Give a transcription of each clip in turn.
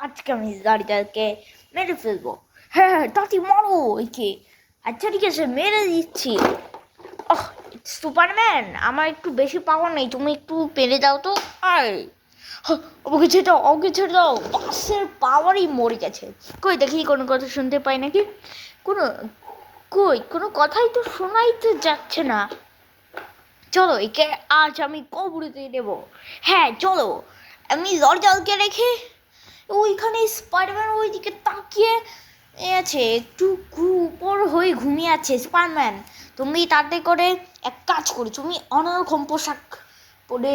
আজকে আমি দাড়িটাকে মেরে ফেলবো। হ্যাঁ, তাড়াতাড়ি মারো একে। আচ্ছা ঠিক আছে, মেরে দিচ্ছি। সুপারম্যান, আমার একটু বেশি পাওয়ার নেই, তুমি একটু পেরে দাও তো। আর ওকে ছেড়ে দাও, ওকে ছেড়ে দাও। বাসের পাওয়ারই মরে গেছে। কই দেখি কোনো কথা শুনতে পাই নাকি। কোনো কোনো কথাই তো শোনাই তো যাচ্ছে না। চলো একে আজ আমি কবরে দিয়ে দেবো। হ্যাঁ চলো, আমি দরজালকে রেখে ওইখানে স্পাইডারম্যান ওইদিকে তাকিয়ে আছে, একটু উপর হয়ে ঘুমিয়ে আছে। স্পাইডারম্যান, তুমি তাতে করে এক কাজ করো, তুমি অন্যরকম পোশাক পরে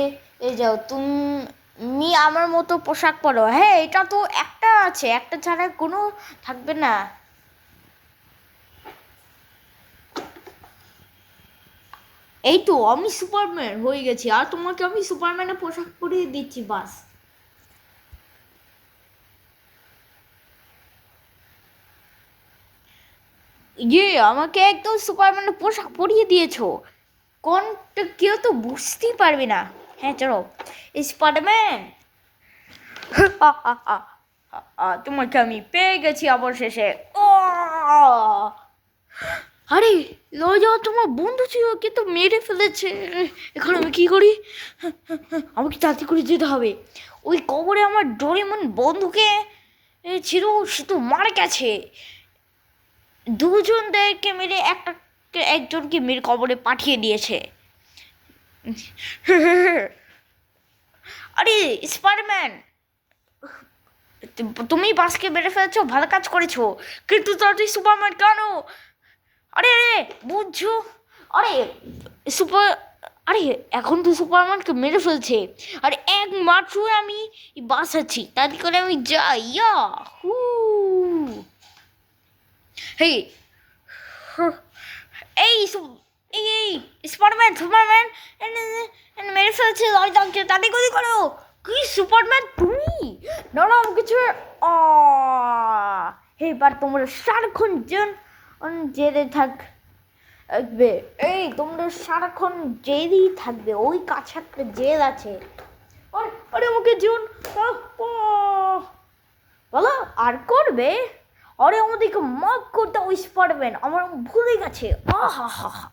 যাও। তুমি আমার মতো পোশাক পরো। হ্যাঁ, এটা তো একটা আছে, একটা ছাড়া কোনো থাকবে না। এই তো আমি সুপারম্যান হয়ে গেছি, আর তোমাকে আমি সুপারম্যানের পোশাক পরিয়ে দিচ্ছি। বাস আমাকে একদম সুপারম্যানের পোশাক পরিয়ে দিয়েছো। কোনটা কেউ তো বুঝতেই পারবে না। হ্যাঁ চলো স্পাইডারম্যান। তোমাকে আমি পেয়ে গেছি অবশেষে। ও আরে লজা, তোমার বন্ধু ছিল কিন্তু মেরে ফেলেছে। এখন আমি কি করি? আমাকে তাড়াতাড়ি করে যেতে হবে। ওই কবরে আমার ডোরেমন বন্ধুকে ছিল, সে তো মারা গেছে। দুজনদেরকে মেরে একজনকে মেরে কবরে পাঠিয়ে দিয়েছে। আরে স্পাইডারম্যান, তুমি বাসকে মেরে ফেলেছো, ভালো কাজ করেছো। কিন্তু তাড়াতাড়ি সুপারম্যান কেন? আরে আরে বুঝছো? আরে সুপার আরে এখন তো সুপারম্যানকে মেরে ফেলছে। আর একমাত্র আমি বাঁচাচ্ছি, তাতে করে আমি যাই। হু হে এই এই স্পাইডারম্যান সুপারম্যান মেরে ফেলছে লজকে, তাতে করে করো। কি সুপারম্যান তুমি? না না আমাকে ছেড়ে এবার তোমরা সারাক্ষণ জেলে থাকবে। এই তোমরা সারাক্ষণ জেলেই থাকবে, ওই কাছে একটা জেল আছে। আরে আমাকে জুন বলো আর করবে। আরে আমাদেরকে মাফ করতে ওই স্পাইডারম্যান, আমার ভুলে গেছে। আহা হা হা।